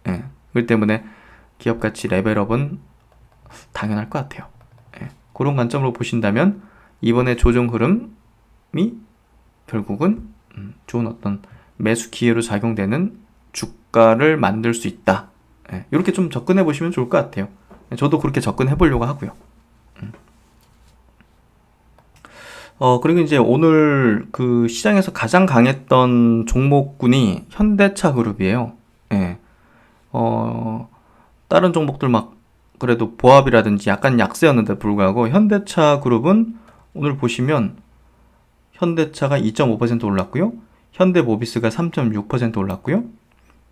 예. 그렇기 때문에 기업 가치 레벨업은 당연할 것 같아요. 예. 그런 관점으로 보신다면 이번에 조정 흐름이 결국은 좋은 어떤 매수 기회로 작용되는 주가를 만들 수 있다. 예. 이렇게 좀 접근해 보시면 좋을 것 같아요. 저도 그렇게 접근해 보려고 하고요. 그리고 이제 오늘 그 시장에서 가장 강했던 종목군이 현대차 그룹이에요. 예. 다른 종목들 막 그래도 보합이라든지 약간 약세였는데 불구하고 현대차 그룹은 오늘 보시면 현대차가 2.5% 올랐고요. 현대모비스가 3.6% 올랐고요.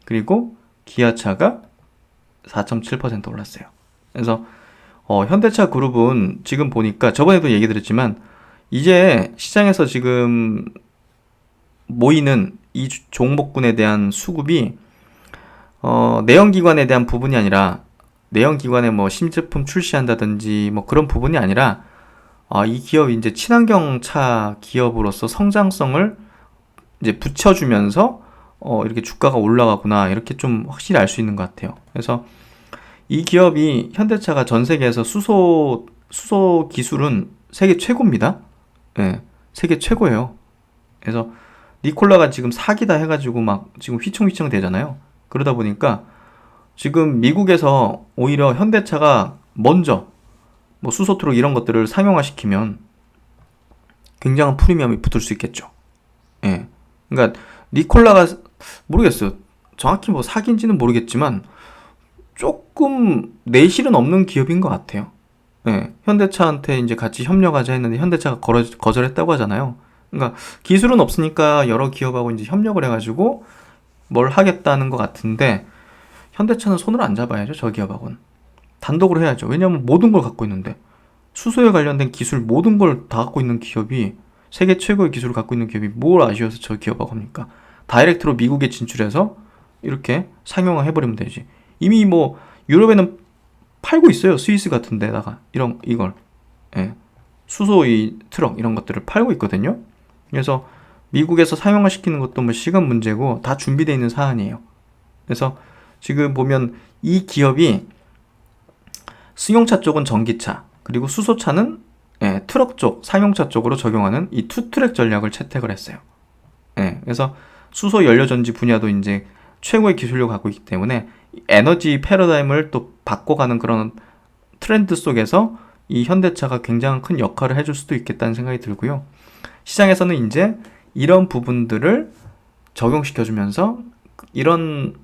그리고 기아차가 4.7% 올랐어요. 그래서 현대차 그룹은 지금 보니까 저번에도 얘기 드렸지만 이제 시장에서 지금 모이는 이 종목군에 대한 수급이 내연기관에 대한 부분이 아니라 내연기관에 뭐 신제품 출시한다든지 뭐 그런 부분이 아니라 이 기업이 이제 친환경차 기업으로서 성장성을 이제 붙여주면서 이렇게 주가가 올라가구나 이렇게 좀 확실히 알 수 있는 것 같아요. 그래서 이 기업이 현대차가 전 세계에서 수소 기술은 세계 최고입니다. 예, 세계 최고예요. 그래서 니콜라가 지금 사기다 해가지고 막 지금 휘청휘청 되잖아요. 그러다 보니까 지금 미국에서 오히려 현대차가 먼저 뭐 수소 트럭 이런 것들을 상용화시키면 굉장한 프리미엄이 붙을 수 있겠죠. 예. 그러니까 니콜라가 모르겠어요. 정확히 뭐 사기인지는 모르겠지만 조금 내실은 없는 기업인 것 같아요. 예. 현대차한테 이제 같이 협력하자 했는데 현대차가 거절했다고 하잖아요. 그러니까 기술은 없으니까 여러 기업하고 이제 협력을 해가지고 뭘 하겠다는 것 같은데 현대차는 손을 안 잡아야죠. 저 기업하고는 단독으로 해야죠. 왜냐하면 모든 걸 갖고 있는데 수소에 관련된 기술 모든 걸 다 갖고 있는 기업이 세계 최고의 기술을 갖고 있는 기업이 뭘 아쉬워서 저 기업하고 합니까? 다이렉트로 미국에 진출해서 이렇게 상용화 해버리면 되지. 이미 뭐 유럽에는 팔고 있어요. 스위스 같은 데다가 이걸 예. 수소 이 트럭 이런 것들을 팔고 있거든요. 그래서 미국에서 상용화 시키는 것도 뭐 시간 문제고 다 준비되어 있는 사안이에요. 그래서 지금 보면 이 기업이 승용차 쪽은 전기차 그리고 수소차는 트럭 쪽 상용차 쪽으로 적용하는 이 투트랙 전략을 채택을 했어요. 그래서 수소 연료전지 분야도 이제 최고의 기술력을 갖고 있기 때문에 에너지 패러다임을 또 바꿔가는 그런 트렌드 속에서 이 현대차가 굉장히 큰 역할을 해줄 수도 있겠다는 생각이 들고요. 시장에서는 이제 이런 부분들을 적용시켜주면서 이런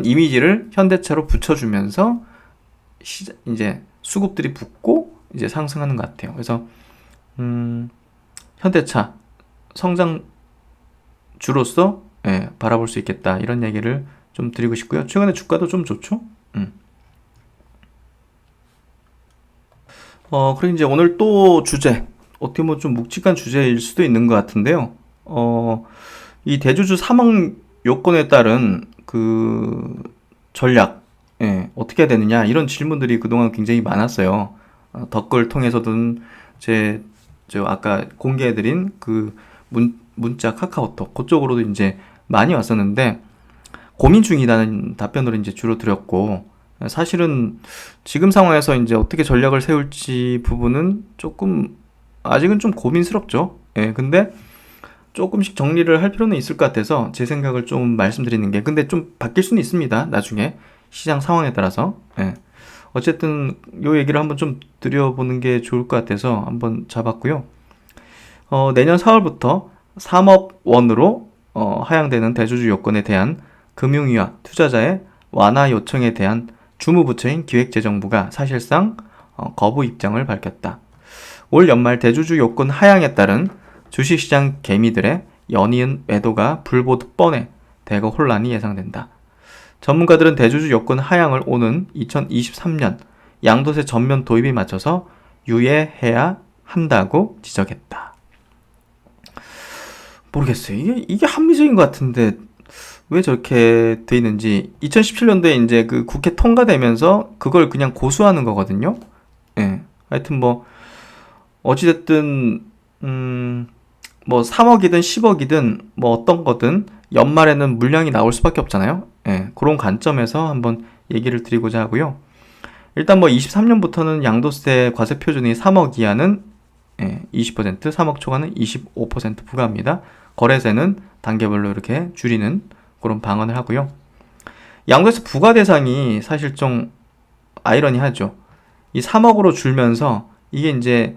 이미지를 현대차로 붙여주면서 이제 수급들이 붙고 이제 상승하는 것 같아요. 그래서 현대차 성장주로서 바라볼 수 있겠다 이런 얘기를 좀 드리고 싶고요. 최근에 주가도 좀 좋죠. 그리고 이제 오늘 또 주제 어떻게 보면 좀 묵직한 주제일 수도 있는 것 같은데요. 이 대주주 사망 요건에 따른 그 전략 어떻게 해야 되느냐 이런 질문들이 그동안 굉장히 많았어요. 댓글 통해서든 저 아까 공개해드린 그 문자 카카오톡 그쪽으로도 이제 많이 왔었는데 고민 중이라는 답변으로 이제 주로 드렸고 사실은 지금 상황에서 이제 어떻게 전략을 세울지 부분은 조금 아직은 좀 고민스럽죠. 근데 조금씩 정리를 할 필요는 있을 것 같아서 제 생각을 좀 말씀드리는 게 근데 좀 바뀔 수는 있습니다. 나중에 시장 상황에 따라서. 어쨌든 요 얘기를 한번 좀 드려보는 게 좋을 것 같아서 한번 잡았고요. 내년 4월부터 3억 원으로 하향되는 대주주 요건에 대한 금융위와 투자자의 완화 요청에 대한 주무부처인 기획재정부가 사실상 거부 입장을 밝혔다. 올 연말 대주주 요건 하향에 따른 주식시장 개미들의 연이은 매도가 불보듯 뻔해 대거 혼란이 예상된다. 전문가들은 대주주 요건 하향을 오는 2023년 양도세 전면 도입에 맞춰서 유예해야 한다고 지적했다. 모르겠어요. 이게 합리적인 것 같은데 왜 저렇게 돼 있는지 2017년도에 이제 그 국회 통과되면서 그걸 그냥 고수하는 거거든요. 하여튼 뭐 어찌됐든 뭐 3억이든 10억이든 뭐 어떤 거든 연말에는 물량이 나올 수밖에 없잖아요. 그런 관점에서 한번 얘기를 드리고자 하고요. 일단 뭐 23년부터는 양도세 과세 표준이 3억 이하는 20%, 3억 초과는 25% 부과합니다. 거래세는 단계별로 이렇게 줄이는 그런 방안을 하고요. 양도세 부과 대상이 사실 좀 아이러니하죠. 이 3억으로 줄면서 이게 이제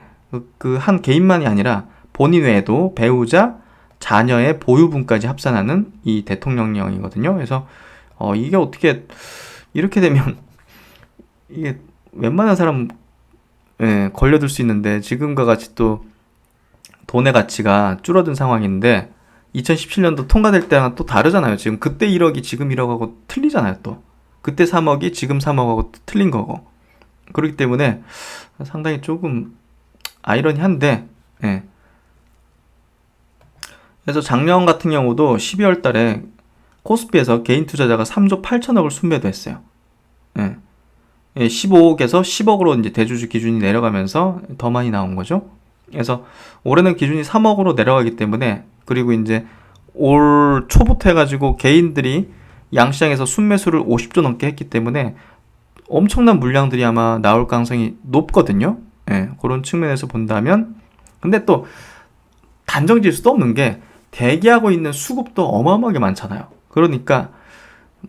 그 한 개인만이 아니라 본인 외에도 배우자, 자녀의 보유분까지 합산하는 이 대통령령이거든요. 그래서 이게 어떻게 이렇게 되면 이게 웬만한 사람 걸려들 수 있는데 지금과 같이 또 돈의 가치가 줄어든 상황인데 2017년도 통과될 때랑 또 다르잖아요. 지금 그때 1억이 지금 1억하고 틀리잖아요. 또 그때 3억이 지금 3억하고 틀린 거고 그렇기 때문에 상당히 조금 아이러니한데, 예. 그래서 작년 같은 경우도 12월 달에 코스피에서 개인 투자자가 3조 8천억을 순매도 했어요. 예. 15억에서 10억으로 이제 대주주 기준이 내려가면서 더 많이 나온 거죠. 그래서 올해는 기준이 3억으로 내려가기 때문에, 그리고 이제 올 초부터 해가지고 개인들이 양시장에서 순매수를 50조 넘게 했기 때문에 엄청난 물량들이 아마 나올 가능성이 높거든요. 예, 그런 측면에서 본다면, 근데 또 단정 지을 수도 없는 게 대기하고 있는 수급도 어마어마하게 많잖아요. 그러니까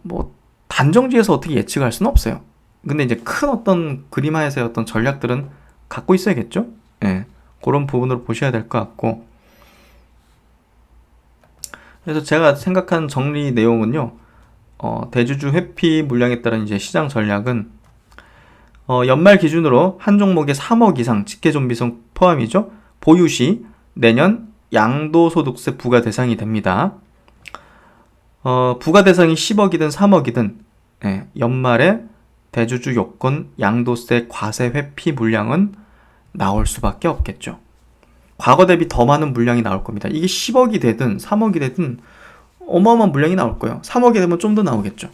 뭐 단정 지어서 어떻게 예측할 수는 없어요. 근데 이제 큰 어떤 그림화에서의 어떤 전략들은 갖고 있어야겠죠. 예, 그런 부분으로 보셔야 될 것 같고, 그래서 제가 생각한 정리 내용은요, 대주주 회피 물량에 따른 이제 시장 전략은, 연말 기준으로 한 종목에 3억 이상 직계존비성 포함이죠. 보유 시 내년 양도소득세 부과 대상이 됩니다. 부과 대상이 10억이든 3억이든 예, 연말에 대주주 요건 양도세 과세 회피 물량은 나올 수밖에 없겠죠. 과거 대비 더 많은 물량이 나올 겁니다. 이게 10억이 되든 3억이 되든 어마어마한 물량이 나올 거예요. 3억이 되면 좀 더 나오겠죠.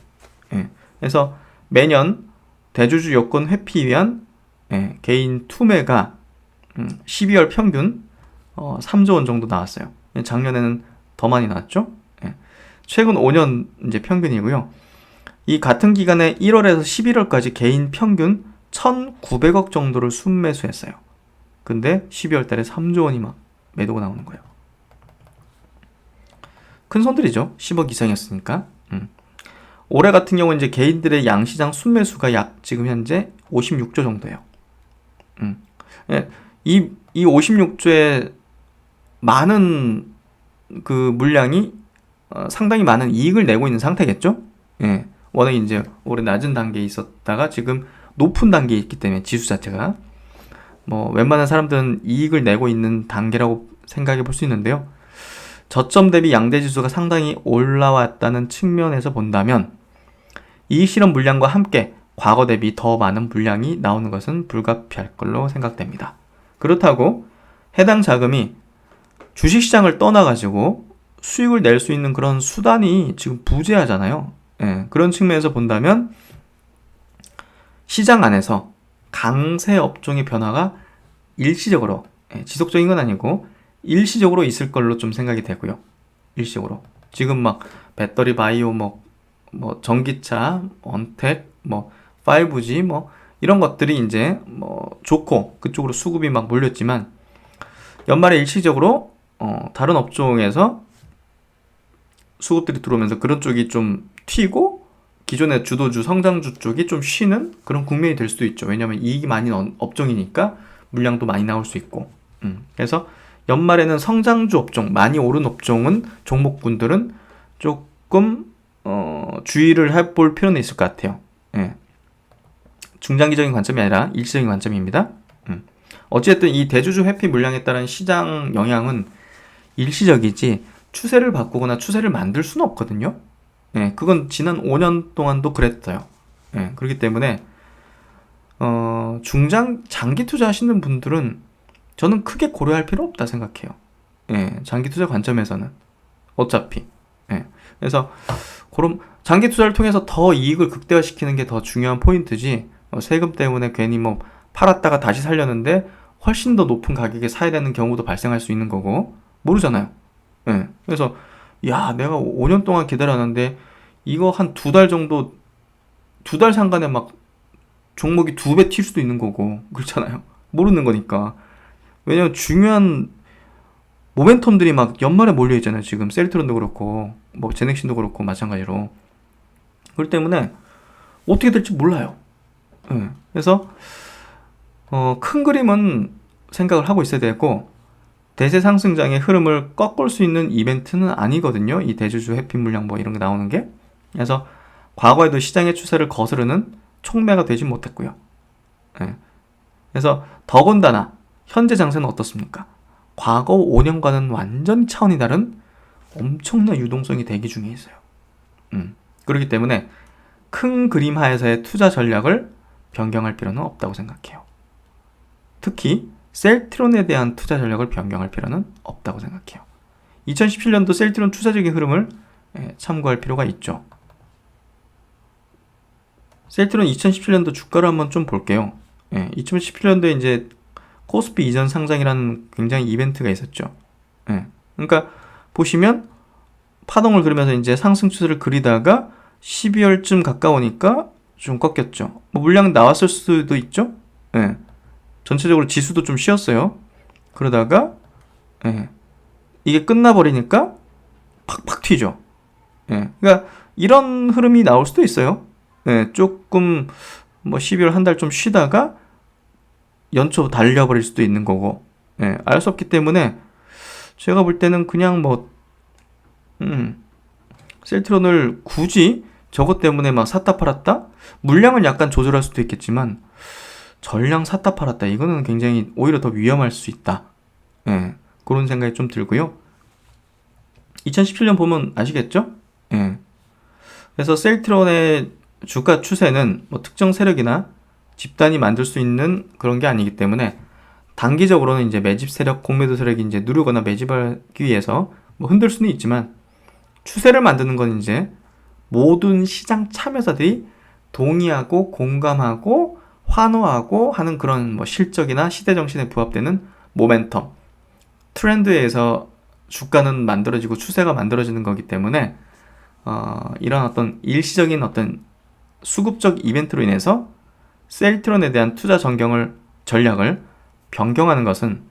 예, 그래서 매년 대주주 요건 회피 위한 예, 개인 투매가 12월 평균 3조 원 정도 나왔어요. 작년에는 더 많이 나왔죠. 예, 최근 5년 이제 평균이고요. 이 같은 기간에 1월에서 11월까지 개인 평균 1,900억 정도를 순매수했어요. 근데 12월 달에 3조 원이 막 매도가 나오는 거예요. 큰 손들이죠. 10억 이상이었으니까. 올해 같은 경우는 이제 개인들의 양시장 순매수가 약 지금 현재 56조 정도예요. 예, 이 56조의 많은 그 물량이 상당히 많은 이익을 내고 있는 상태겠죠. 예, 워낙 이제 올해 낮은 단계에 있었다가 지금 높은 단계에 있기 때문에 지수 자체가 뭐 웬만한 사람들은 이익을 내고 있는 단계라고 생각해 볼 수 있는데요. 저점 대비 양대 지수가 상당히 올라왔다는 측면에서 본다면 이익 실현 물량과 함께 과거 대비 더 많은 물량이 나오는 것은 불가피할 걸로 생각됩니다. 그렇다고 해당 자금이 주식시장을 떠나가지고 수익을 낼 수 있는 그런 수단이 지금 부재하잖아요. 예, 그런 측면에서 본다면 시장 안에서 강세 업종의 변화가 일시적으로, 예, 지속적인 건 아니고 일시적으로 있을 걸로 좀 생각이 되고요. 일시적으로. 지금 막 배터리 바이오, 뭐 전기차, 언택, 5G, 이런 것들이 이제 좋고 그쪽으로 수급이 막 몰렸지만 연말에 일시적으로 다른 업종에서 수급들이 들어오면서 그런 쪽이 좀 튀고 기존의 주도주, 성장주 쪽이 좀 쉬는 그런 국면이 될 수도 있죠. 왜냐하면 이익이 많이 나온 업종이니까 물량도 많이 나올 수 있고. 그래서 연말에는 성장주 업종, 많이 오른 업종은 종목군들은 조금 주의를 해볼 필요는 있을 것 같아요. 예. 중장기적인 관점이 아니라 일시적인 관점입니다. 어쨌든 이 대주주 회피 물량에 따른 시장 영향은 일시적이지 추세를 바꾸거나 추세를 만들 수는 없거든요. 예, 그건 지난 5년 동안도 그랬어요. 예, 그렇기 때문에 장기 투자하시는 분들은 저는 크게 고려할 필요 없다 생각해요. 예, 장기 투자 관점에서는 어차피. 예, 그래서 그럼 장기 투자를 통해서 더 이익을 극대화시키는 게 더 중요한 포인트지, 세금 때문에 괜히 팔았다가 다시 살렸는데 훨씬 더 높은 가격에 사야 되는 경우도 발생할 수 있는 거고 모르잖아요. 예, 그래서 야, 내가 5년 동안 기다렸는데 이거 한 2달 정도, 2달 상간에 막 종목이 2배 튈 수도 있는 거고 그렇잖아요. 모르는 거니까. 왜냐면 중요한 모멘텀들이 막 연말에 몰려 있잖아요. 지금 셀트론도 그렇고 제넥신도 그렇고 마찬가지로. 그렇기 때문에 어떻게 될지 몰라요. 네. 그래서 큰 그림은 생각을 하고 있어야 되고, 대세 상승장의 흐름을 꺾을 수 있는 이벤트는 아니거든요. 이 대주주 회피 물량 이런 게 나오는 게. 그래서 과거에도 시장의 추세를 거스르는 촉매가 되지 못했고요. 네. 그래서 더군다나 현재 장세는 어떻습니까? 과거 5년과는 완전히 차원이 다른 엄청난 유동성이 대기 중에 있어요. 그렇기 때문에 큰 그림 하에서의 투자 전략을 변경할 필요는 없다고 생각해요. 특히 셀트론에 대한 투자 전략을 변경할 필요는 없다고 생각해요. 2017년도 셀트론 투자적인 흐름을 참고할 필요가 있죠. 셀트론 2017년도 주가를 한번 좀 볼게요. 2017년도에 이제 코스피 이전 상장이라는 굉장히 이벤트가 있었죠. 그러니까 보시면 파동을 그리면서 이제 상승 추세를 그리다가 12월쯤 가까우니까 좀 꺾였죠. 뭐 물량 나왔을 수도 있죠. 전체적으로 지수도 좀 쉬었어요. 그러다가 이게 끝나버리니까 팍팍 튀죠. 그러니까 이런 흐름이 나올 수도 있어요. 조금 뭐 12월 한 달 좀 쉬다가 연초 달려버릴 수도 있는 거고, 알 수 없기 때문에 제가 볼 때는 그냥 뭐 셀트론을 굳이 저것 때문에 막 샀다 팔았다? 물량을 약간 조절할 수도 있겠지만 전량 샀다 팔았다 이거는 굉장히 오히려 더 위험할 수 있다. 그런 생각이 좀 들고요. 2017년 보면 아시겠죠? 그래서 셀트론의 주가 추세는 뭐 특정 세력이나 집단이 만들 수 있는 그런 게 아니기 때문에 단기적으로는 이제 매집 세력, 공매도 세력이 이제 누르거나 매집하기 위해서 뭐 흔들 수는 있지만 추세를 만드는 건 이제 모든 시장 참여자들이 동의하고 공감하고 환호하고 하는 그런 뭐 실적이나 시대 정신에 부합되는 모멘텀, 트렌드에 의해서 주가는 만들어지고 추세가 만들어지는 거기 때문에 이런 어떤 일시적인 어떤 수급적 이벤트로 인해서 셀트론에 대한 투자 전략을 변경하는 것은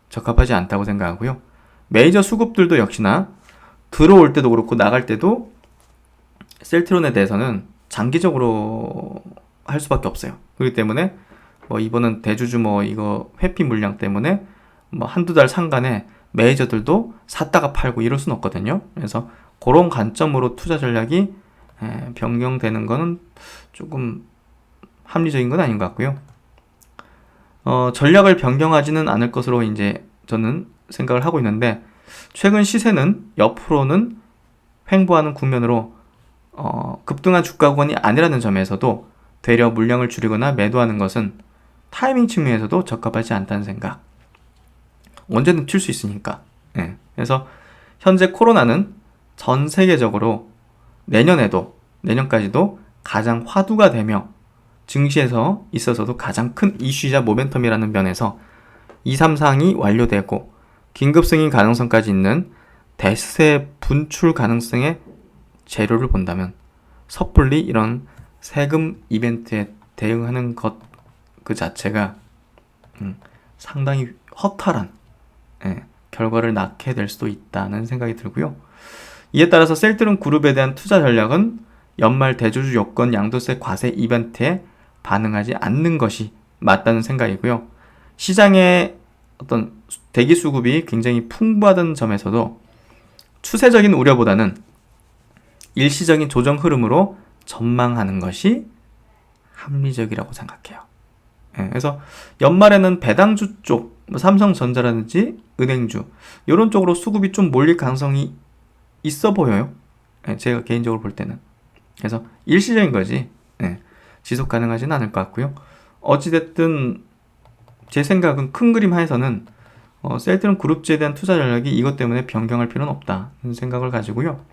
적합하지 않다고 생각하고요. 메이저 수급들도 역시나 들어올 때도 그렇고 나갈 때도 셀트론에 대해서는 장기적으로 할 수밖에 없어요. 그렇기 때문에 뭐 이번은 대주주 뭐 이거 회피 물량 때문에 뭐 한두 달 상간에 메이저들도 샀다가 팔고 이럴 수는 없거든요. 그래서 그런 관점으로 투자 전략이 변경되는 거는 조금 합리적인 건 아닌 것 같고요. 전략을 변경하지는 않을 것으로 이제 저는 생각을 하고 있는데 최근 시세는 옆으로는 횡보하는 국면으로 급등한 주가 구간이 아니라는 점에서도 되려 물량을 줄이거나 매도하는 것은 타이밍 측면에서도 적합하지 않다는 생각. 언제든 튈 수 있으니까. 그래서 현재 코로나는 전 세계적으로 내년까지도 가장 화두가 되며 증시에서 있어서도 가장 큰 이슈이자 모멘텀이라는 면에서 2, 3 사항이 완료되고 긴급 승인 가능성까지 있는 대세 분출 가능성의 재료를 본다면 섣불리 이런 세금 이벤트에 대응하는 것 그 자체가 상당히 허탈한 결과를 낳게 될 수도 있다는 생각이 들고요. 이에 따라서 셀트론 그룹에 대한 투자 전략은 연말 대주주 요건 양도세 과세 이벤트에 반응하지 않는 것이 맞다는 생각이고요. 시장의 어떤 대기 수급이 굉장히 풍부하다는 점에서도 추세적인 우려보다는 일시적인 조정 흐름으로 전망하는 것이 합리적이라고 생각해요. 그래서 연말에는 배당주 쪽, 삼성전자라든지 은행주 이런 쪽으로 수급이 좀 몰릴 가능성이 있어 보여요. 제가 개인적으로 볼 때는. 그래서 일시적인 거지 지속 가능하지는 않을 것 같고요. 어찌됐든 제 생각은 큰 그림 하에서는 셀트론 그룹주에 대한 투자 전략이 이것 때문에 변경할 필요는 없다는 생각을 가지고요.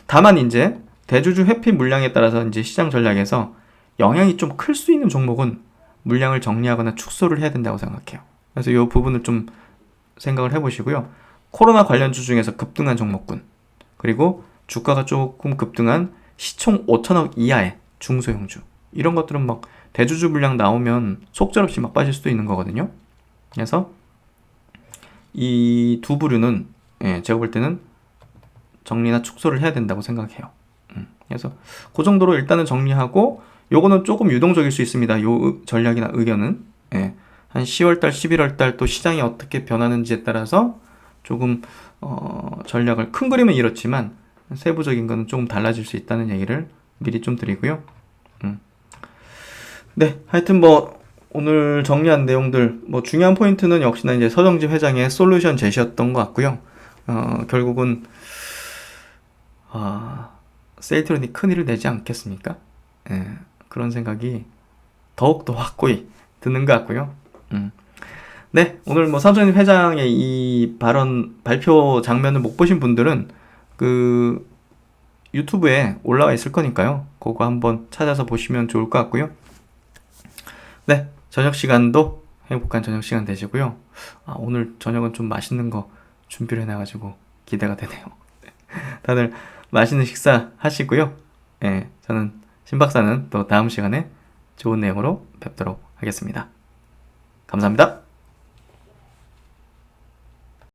다만 이제 대주주 회피 물량에 따라서 이제 시장 전략에서 영향이 좀 클 수 있는 종목은 물량을 정리하거나 축소를 해야 된다고 생각해요. 그래서 이 부분을 좀 생각을 해보시고요. 코로나 관련주 중에서 급등한 종목군, 그리고 주가가 조금 급등한 시총 5천억 이하의 중소형주, 이런 것들은 막 대주주 물량 나오면 속절없이 막 빠질 수도 있는 거거든요. 그래서 이 두 부류는 제가 볼 때는 정리나 축소를 해야 된다고 생각해요. 그래서 그 정도로 일단은 정리하고, 요거는 조금 유동적일 수 있습니다. 요 전략이나 의견은 한 10월달, 11월달 또 시장이 어떻게 변하는지에 따라서 조금 전략을, 큰 그림은 이렇지만 세부적인 거는 조금 달라질 수 있다는 얘기를 미리 좀 드리고요. 네, 하여튼 뭐 오늘 정리한 내용들, 뭐 중요한 포인트는 역시나 이제 서정진 회장의 솔루션 제시였던 것 같고요. 결국은 셀트론이 큰일을 내지 않겠습니까? 그런 생각이 더욱더 확고히 드는 것 같고요. 네, 오늘 뭐 사전 회장의 이 발언 발표 장면을 못 보신 분들은 그 유튜브에 올라와 있을 거니까요. 그거 한번 찾아서 보시면 좋을 것 같고요. 네, 저녁 시간도 행복한 저녁 시간 되시고요. 오늘 저녁은 좀 맛있는 거 준비를 해놔가지고 기대가 되네요. 다들 맛있는 식사 하시고요. 예, 저는 신박사는 또 다음 시간에 좋은 내용으로 뵙도록 하겠습니다. 감사합니다.